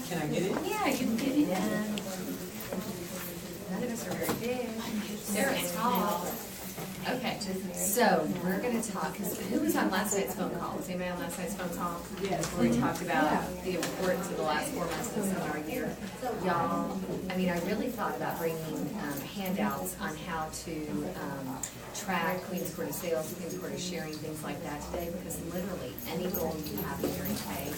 Can I get it? Yeah, you can get in. None of us are very big. Sarah's tall. Okay, so we're gonna talk, because who was on last night's phone call? Was anybody on last night's phone call? Yes. Where we talked about the importance of the last 4 months of the seminar year. Y'all, I mean, I really thought about bringing handouts on how to track Queen's Court of Sales, Queen's Court of Sharing, things like that today, because literally any goal you have in Mary Kay,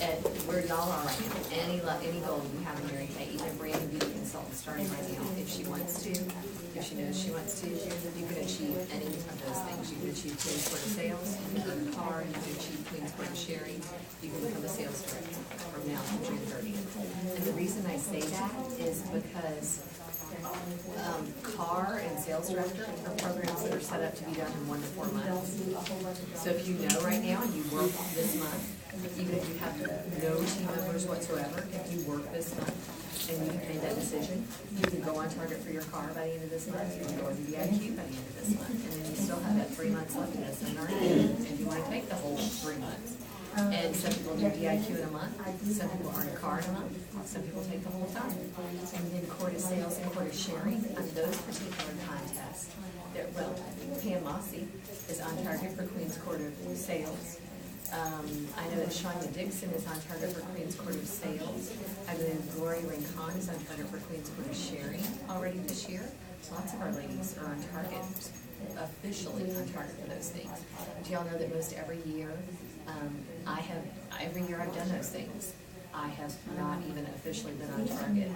at where y'all are right now, any goal you have in Mary Kay, even a brand new beauty consultant starting right now, if she wants to, if she knows she wants to, you can achieve any of those things. You can achieve Queen's Court of Sales, you can earn a car, you can achieve Queen's Court of Sharing, you can become a sales director from now to June 30th. And the reason I say that is because car and sales director are programs that are set up to be done in 1 to 4 months. So if you know right now and you work this month, even if you have no team members whatsoever, if you work this month and you have made that decision, you can go on target for your car by the end of this month, you can go over DIQ by the end of this month, and then you still have that 3 months left in this seminar, and you want to take the whole 3 months. And some people do DIQ in a month, some people earn a car in a month, some people take the whole time. And then Court of Sales and Court of Sharing, on those particular contests, well, Pam Mossy is on target for Queen's Court of Sales. I know that Shania Dixon is on target for Queen's Court of Sales. I believe Gloria Rincon is on target for Queen's Court of Sharing already this year. Lots of our ladies are on target, officially on target for those things. Do y'all know that most every year, every year I've done those things, I have not even officially been on target,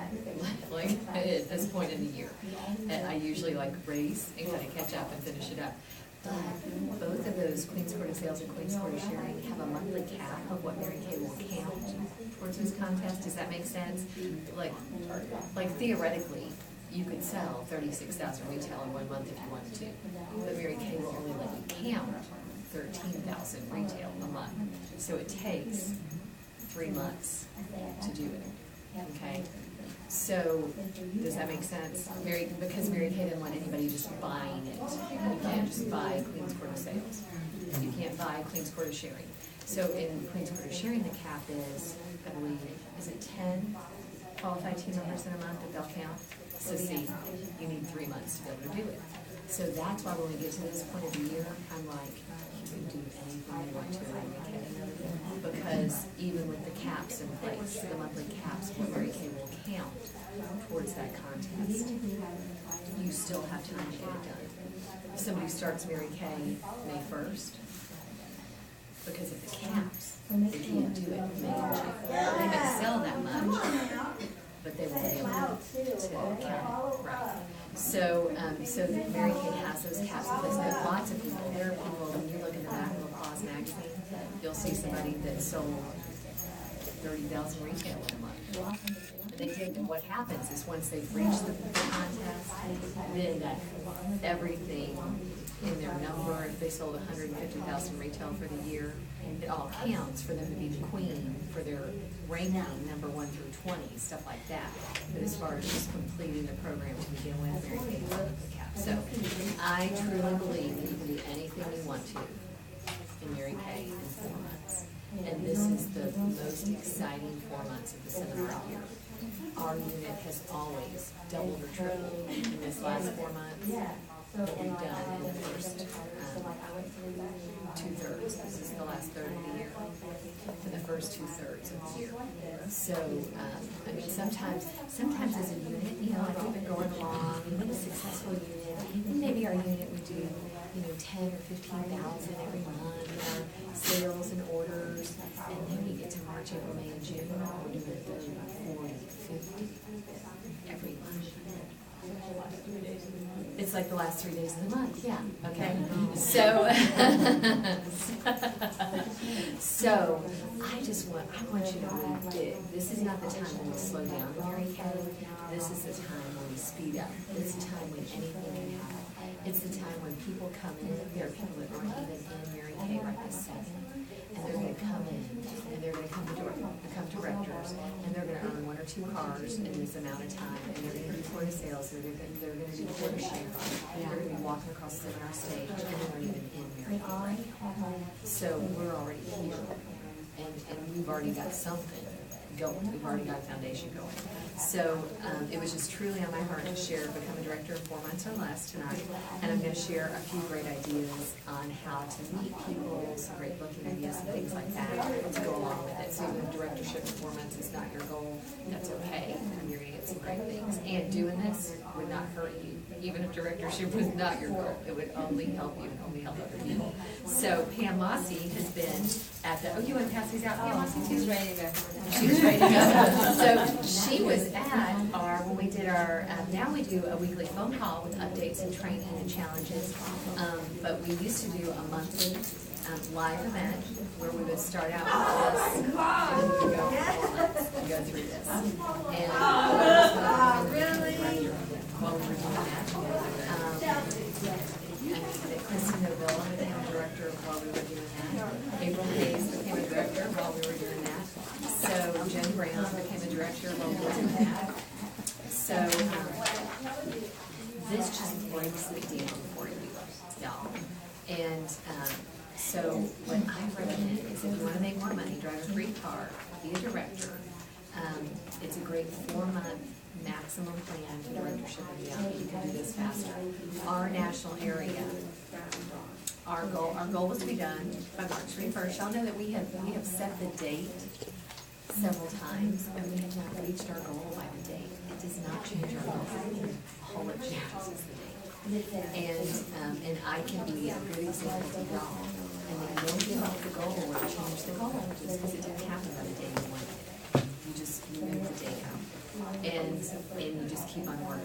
like at this point in the year. And I usually race and kind of catch up and finish it up. But both of those, Queen's Court of Sales and Queen's Court of Sharing, have a monthly cap of what Mary Kay will count towards this contest. Does that make sense? Like theoretically, you could sell 36,000 retail in 1 month if you wanted to, but Mary Kay will only let you count 13,000 retail a month. So it takes 3 months to do it. Okay. So, does that make sense? Because Mary Kay didn't want anybody just buying it. You can't just buy Queen's Court of Sales. You can't buy Queen's Court of Sharing. So in Queen's Court of Sharing, the cap is, I believe, is it 10 qualified team members in a month that they'll count? So see, you need 3 months to be able to do it. So that's why when we get to this point of the year, I'm like, you can do anything you want to in Mary Kay. Because even with the caps in place, the monthly caps, what Mary Kay will count towards that contest, you still have time to get it done. If somebody starts Mary Kay May 1st, because of the caps, they can't do it in May or June. They may sell that much, but they won't be able to count it, right? So, Mary Kay has those caps in place. But lots of people, there are people, when you look in the back of Applause magazine, you'll see somebody that sold 30,000 retail in a month. And they did, and what happens is once they've reached the contest, then everything in their number, if they sold 150,000 retail for the year, it all counts for them to be the queen for their ranking, number 1 through 20, stuff like that. But as far as just completing the program to begin with, Mary Kay will look at the cap. So I truly believe that you can do anything you want to in Mary Kay in 4 months. And this is the most exciting 4 months of the seminar year. Our unit has always doubled or tripled in this last 4 months. What we've done in the first 2/3. This is the last third of the year. For the first 2/3 of the year. So, I mean, sometimes as a unit, like we've been going along, we've been a successful unit, and maybe our unit would do, 10 or 15,000 every month in our sales and orders, and then we get to March, April, May, and June, we're doing 30, 40, 50 every month. It's like the last 3 days of the month, yeah, okay? So, I want you to really dig. This is not the time when we slow down in Mary Kay. This is the time when we speed up. It's the time when anything can happen. It's the time when people come in. There are people that aren't even in Mary Kay right this second, and they're going to come in, and they're going to become directors, and they're going to earn 1 or 2 cars in this amount of time, and they're going to do Court of Sales, they're going to do Court of Sharing, they're going to be walking across the seminar stage, and they're not even in Mary Kay right now. So we're already here, and we've already got something going. We've already got a foundation going. So it was just truly on my heart to share Become a Director in 4 months or less tonight. And I'm going to share a few great ideas on how to meet people, some great booking ideas and things like that to go along with it. So even if directorship in 4 months is not your goal, that's okay. And you're going to get some great things. And doing this would not hurt you. Even if directorship was not your goal, it would only help you and only help other people. So Pam Mossy has been at the, oh, you want to pass these out? Pam Mossy too? She's ready to go. She was ready to go. So she was at our, when we did our, now we do a weekly phone call with updates and training and challenges. But we used to do a monthly live event where we would start out with this and we would go through this. And while we were doing that, Christina Villa became a director while we were doing that. April Hayes became a director while we were doing that. So Jen Brown became a director while we were doing that. So this just breaks it down for you, y'all. And so what I recommend is if you want to make more money, drive a free car, be a director. It's a great 4-month maximum plan for directorship and beyond. You can do this faster. Our national area, our goal was to be done by March 31st. Y'all know that we have set the date several times, and we have not reached our goal by the date. It does not change our goal. All it changes is the date. And I can be a good example to y'all. And then you don't give up the goal or change the goal just because it didn't happen by the day you wanted it. You just move the date out. And you just keep on working.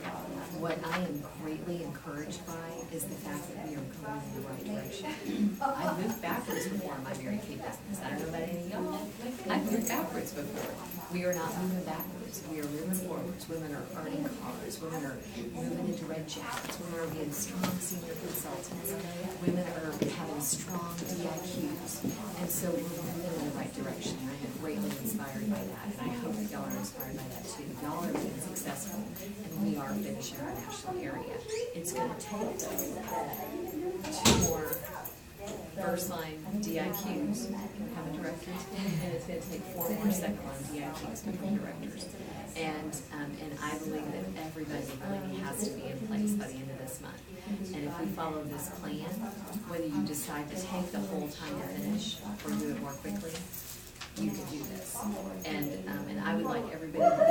What I am greatly encouraged by is the fact that we are going in the right direction. I've moved backwards before in my Mary Kay business. I don't know about any of y'all. I've moved backwards before. We are not moving backwards. We are moving forwards. Women are earning cars. Women are moving into red jackets. Women are being strong senior consultants. Women are having strong DIQs. And so we're moving in the right direction. I am greatly inspired by that. And I hope that y'all are inspired by that too. Y'all are being successful, and we are finishing our national area. It's going to take 2 more first-line DIQs to become a director, and it's going to take 4 more second-line DIQs to become directors. And I believe that everybody really has to be in place by the end of this month. And if we follow this plan, whether you decide to take the whole time to finish or do it more quickly, you can do this. And I would like everybody to be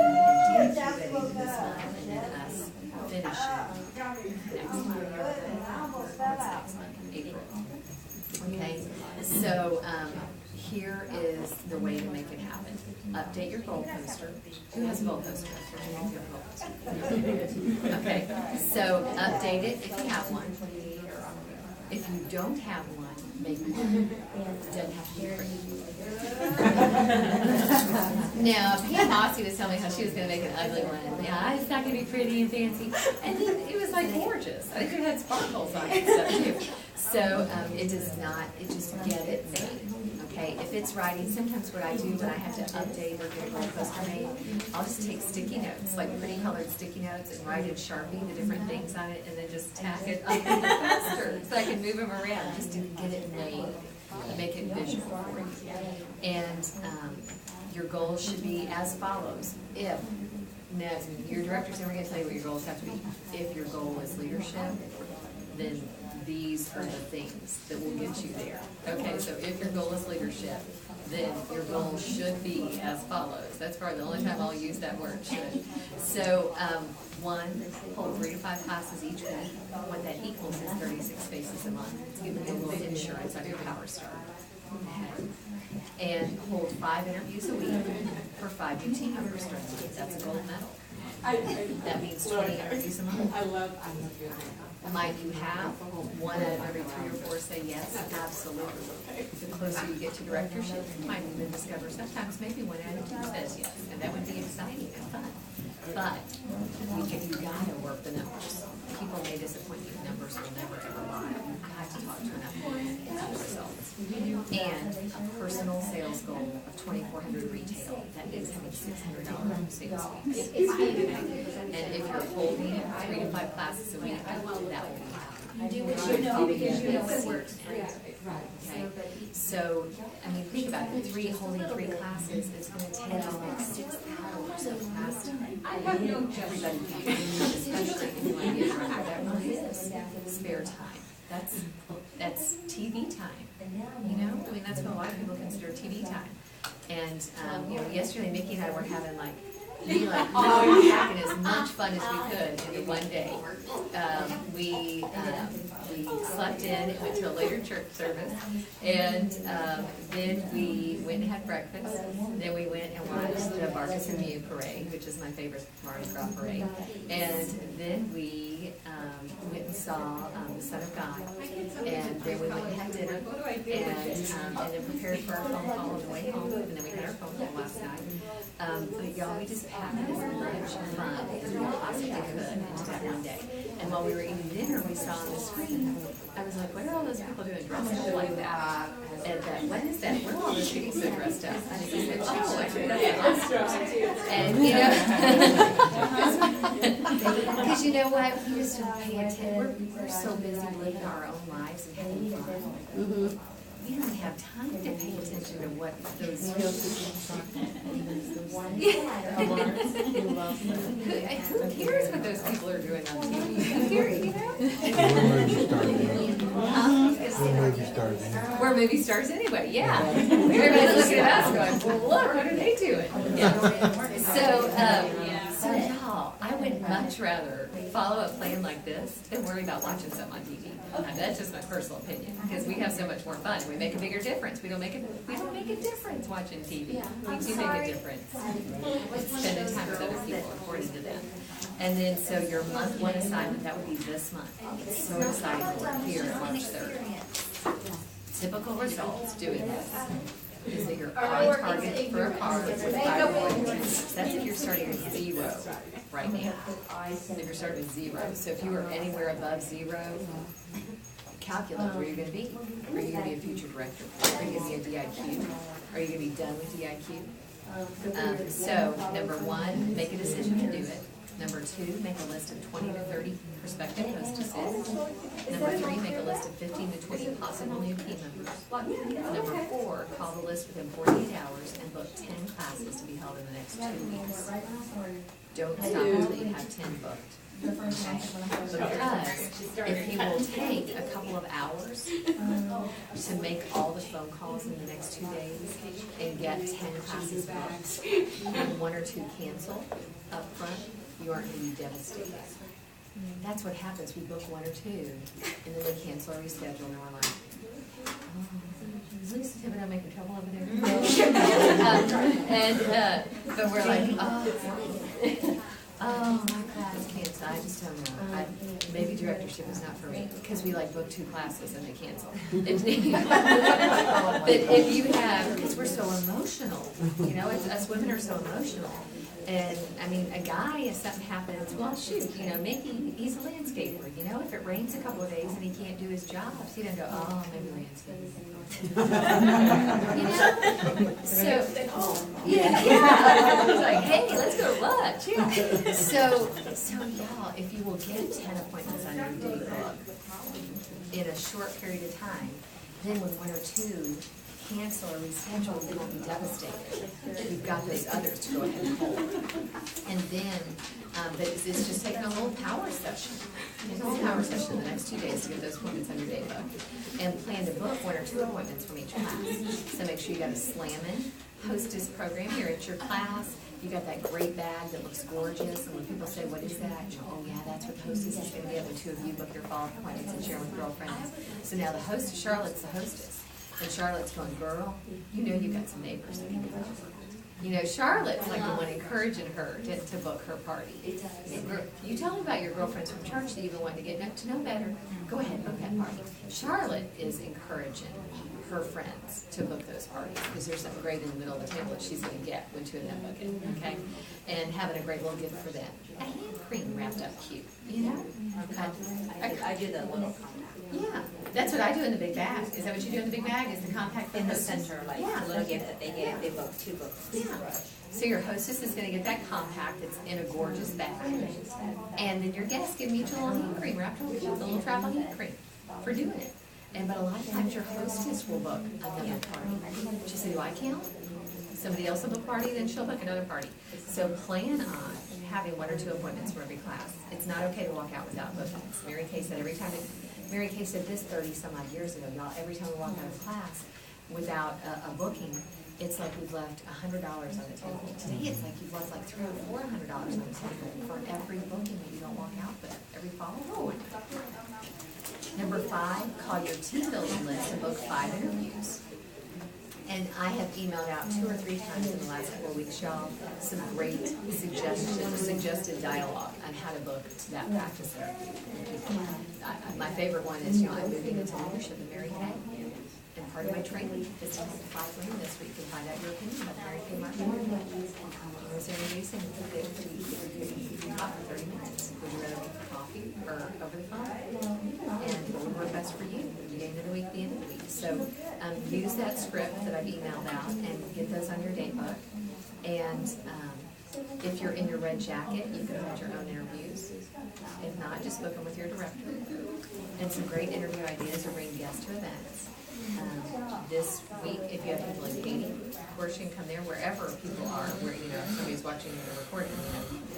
in DIQ ready this month, and then us finish it next month. What's next month? April. Okay? So here is the way to make it happen. Update your goal poster. Who has a goal poster? Okay, so update it if you have one. If you don't have one, make one. It doesn't have to be pretty. Now, Pam Mossy was telling me how she was going to make an ugly one. Yeah, it's not going to be pretty and fancy. And then it was like gorgeous. I think it had sparkles on it and stuff too. So it does not, it just get it made. Okay, if it's writing, sometimes what I do when I have to update or get a goal poster made, I'll just take sticky notes, like pretty colored sticky notes, and write in Sharpie the different things on it, and then just tack it up in the poster so I can move them around just to get it made, make it visual for you. And your goals should be as follows. If, now, your director's never going to tell you what your goals have to be. If your goal is leadership, then these are the things that will get you there. Okay, so if your goal is leadership, then your goal should be as follows. That's probably the only time I'll use that word, should. So, 1, hold 3 to 5 classes each week. What that equals is 36 spaces a month. It's giving you a little insurance on your Power Star. And hold 5 interviews a week for 5 new team members. That's a gold medal. That means 20 interviews a month. I love Might you have 1 out of every 3 or 4 say yes? Absolutely. The closer you get to directorship, you might even discover sometimes maybe 1 out of 2 says yes, and that would be exciting and fun. But you gotta work the numbers. People may disappoint you. Numbers will never ever lie. You've got to talk to enough people to get the results. And a personal sales goal of 2,400 retail. That means having $600 sales weeks. And if you're holding 3 to 5 classes a week, that will be happening. You do what you know because you know it works for you. Right, okay. So, I mean, think about it, holding three classes, it's gonna take like 6 hours of class time. Everybody can do, especially if you want to get around, that really is spare time. That's TV time, you know? I mean, that's what a lot of people consider TV time. And, you know, yesterday Mickey and I were having we were having as much fun as we could in the one day. We slept in, it went to a later church service, and then we went and had breakfast. Then we went and watched the Barkus and Mew parade, which is my favorite Mardi Gras parade. And then we went and saw the Son of God. And then we went and had dinner, and then prepared for our phone call on the way home. And then we had our phone call last night. But y'all, we just had as much fun as we possibly could into that one day. And while we were eating dinner, we saw on the screen, I was like, what are all those people doing dressed up like that? And what is that? What are all those people so dressed up? And he said, oh, I think that's the Oscars. And you know, because you know what? We just don't pay attention. We're so busy living our own lives and having fun. We don't have time to pay attention to what those who cares what those people are doing on TV? Who cares, you know? We're movie stars anyway, yeah. Everybody's looking at us going, well, look, what are they doing? Yeah. So y'all, I would much rather follow a plan like this than worry about watching something on TV. That's just my personal opinion, because we have so much more fun. We make a bigger difference. We don't make a difference watching TV. We do make a difference. Spending time with other people according to them. And then, so your month one assignment, that would be this month. It's so exciting. We're here on March 3rd. Typical results doing this is that you're on target for a car with 5 points. That's if you're starting at 0 right now. If you're starting at 0. So if you are anywhere above 0, calculate where you're going to be. Are you going to be a future director? Are you going to be a DIQ? Are you going to be done with DIQ? So, number 1, make a decision to do it. Number 2, make a list of 20 to 30 prospective hostesses. Number 3, make a list of 15 to 20 possible new team members. Number 4, call the list within 48 hours and book 10 classes to be held in the next 2 weeks. Don't stop until you have 10 booked. Because if you will take a couple of hours to make all the phone calls in the next 2 days and get 10 classes booked and 1 or 2 cancel up front, you aren't going to be devastated. That's what happens. We book 1 or 2 and then they cancel or reschedule, and we're like, oh, is Lisa Thibodeau making trouble over there? But we're like, oh, my class canceled. I just don't know. Maybe directorship is not for me, because we book 2 classes and they cancel. But if you have, because we're so emotional, you know, us women are so emotional. And I mean, a guy, if something happens, well, shoot, you know, maybe he's a landscaper. You know, if it rains a couple of days and he can't do his job, he doesn't go, oh, maybe landscaping. You know, so yeah. He's like, hey, let's go to lunch. Yeah. So y'all, if you will get 10 appointments on your day book in a short period of time, then when 1 or 2 cancel or reschedule, they won't be devastated. We've got those others to go ahead and hold. And then, but it's just taking a little power session. Take a little power session in the next 2 days to get those appointments on your day book. And plan to book 1 or 2 appointments from each class. So make sure you got a Slammin' hostess program. You're at your class. You got that great bag that looks gorgeous, and when people say, what is that? You know, oh yeah, that's what the hostess is going to get when 2 of you book your follow-up appointments and share with girlfriends. So now the host, Charlotte's the hostess. And Charlotte's going, girl, you know you got some neighbors that can come over. You know, Charlotte's like the one encouraging her to book her party. You tell me about your girlfriends from church that you've been wanting to get to know better. Go ahead, book that party. Charlotte is encouraging her friends to book those parties, because there's something great in the middle of the table that she's going to get when 2 of them book it, okay? And having a great little gift for them. A hand cream wrapped up cute, you know? I do the little compact. Yeah, that's what I do in the big bag. Is that what you do in the big bag? Is the compact In the center, like yeah. a little gift that they get, they book 2 books. Yeah. So your hostess is gonna get that compact, it's in a gorgeous bag. And then your guests give them each a little hand cream wrapped on the little travel hand cream for doing it. But a lot of times your hostess will book another party. She said, do I count? Somebody else will book a party, then she'll book another party. So plan on having 1 or 2 appointments for every class. It's not okay to walk out without bookings. Mary Kay said Mary Kay said this 30 some odd years ago, y'all, every time we walk out of class without a booking, it's like we've left $100 on the table. Today it's like you've left like $300 or $400 on the table for every booking that you don't walk out with, every follow-up appointment. Number 5, call your team building list and book 5 interviews. And I have emailed out 2 or 3 times in the last couple of weeks, y'all, some great suggested dialogue on how to book that practice therapy. My favorite one is, I'm moving into leadership in Mary Kay. And part of my training is to apply for women this week and find out your opinion about the Mary Kay market. I was introducing hot for 30 minutes. Would you rather meet for coffee or over the phone? And what would work best for you? The end of the week, the end of the week. So use that script that I've emailed out and get those on your date book. And if you're in your red jacket, you can hold your own interviews. If not, just book them with your director. And some great interview ideas are bring guests to events. This week, if you have people in Katy, of course you can come there wherever people are, where, if somebody's watching the recording,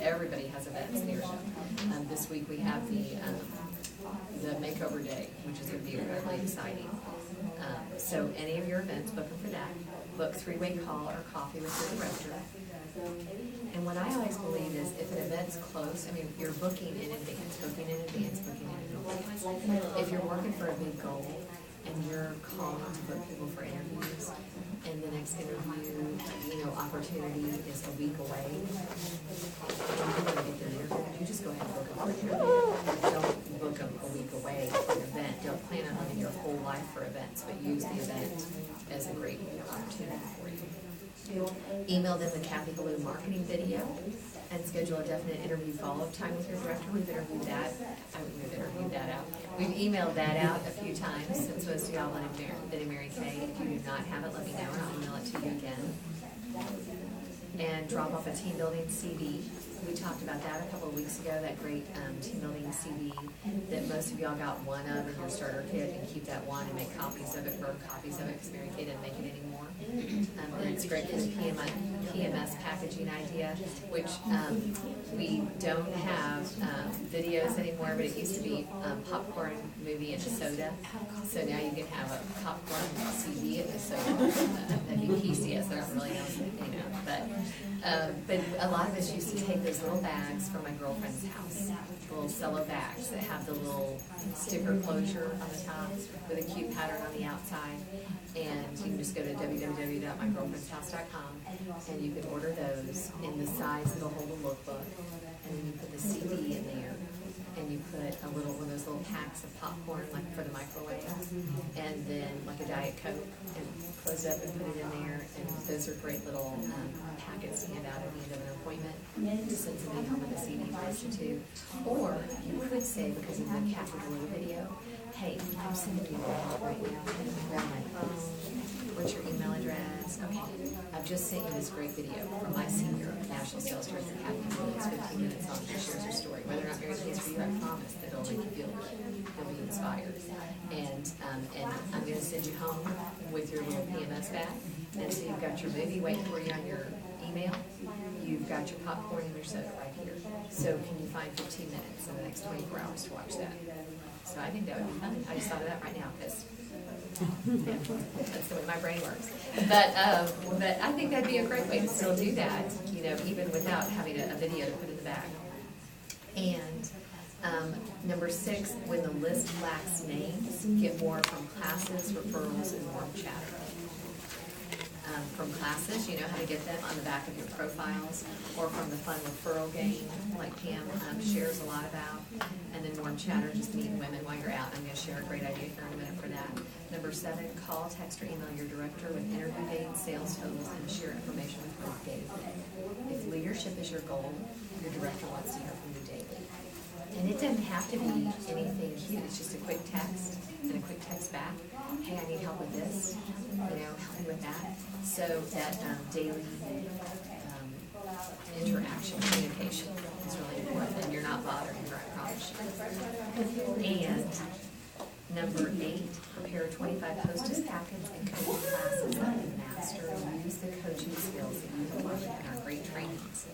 everybody has events near them. This week we have the makeover day, which is going to be really exciting. So any of your events, book them for that. Book 3-way call or coffee with your director. And what I always believe is if an event's close, you're booking in advance. If you're working for a big goal, and you're calling to book people for interviews, and the next interview, opportunity is a week away, you just go ahead and book them for an interview. Don't book them a week away for an event. Don't plan on living your whole life for events, but use the event as a great opportunity for you. Email them the Kathy Ballou marketing video and schedule a definite interview follow-up time with your director. We've interviewed that out. We've emailed that out a few times since most of y'all have been in Mary Kay. If you do not have it, let me know and I'll email it to you again. And drop off a team building CD. We talked about that a couple of weeks ago, that great team building CD that most of y'all got one of in your starter kit, and keep that one and make copies of it, burn copies of it, because Mary Kay didn't make it anymore. And it's great for the PMS packaging idea, which we don't have videos anymore, but it used to be popcorn, movie, and a soda. So now you can have a popcorn CD and a soda. That'd be PCS. I don't really know, but a lot of us used to take those little bags from my girlfriend's house, the little cello bags that have the little sticker closure on the top with a cute pattern on the outside. And you can just go to www.mygirlfriendshouse.com and you can order those in the size that'll hold a lookbook. And then you put the CD in there, and you put one of those little packs of popcorn, like for the microwave, and then like a Diet Coke, and close it up and put it in there. And those are great little packets to hand out at the end of an appointment to send somebody home with a CD to listen to. Or you could say, because of the Kathy Ballou video, hey, I'm sending you a link right now. Grab my phone. What's your email address? Okay, I've just sent you this great video from my senior national sales director, Kathy Ballou. It's 15 minutes long. She shares her story. Whether or not Mary Kay is for you, I promise that it'll make you feel good. You'll be inspired. And I'm going to send you home with your little PMS bag. And so you've got your movie waiting for you on your email. You've got your popcorn and your soda right here. So can you find 15 minutes in the next 24 hours to watch that? So I think that would be fun. I just thought of that right now because that's the way my brain works. But I think that'd be a great way to still do that, even without having a video to put in the bag. And number 6, when the list lacks names, get more from classes, referrals, and warm chatter. From classes, you know how to get them on the back of your profiles, or from the fun referral game, like Pam shares a lot about. And then warm chatter, just meeting women while you're out. I'm going to share a great idea here in a minute for that. Number 7, call, text, or email your director with interview dates, sales totals, and share information with her day-to-day. If leadership is your goal, your director wants to hear from you daily. And it doesn't have to be anything cute. It's just a quick text and a quick text back. Hey, I need help with this. Help me with that. So that daily interaction, communication is really important, and you're not bothering her, I promise you. And number 8, prepare 25 hostess packets and coaching classes that you master and use the coaching skills that you have learned in our great trainings.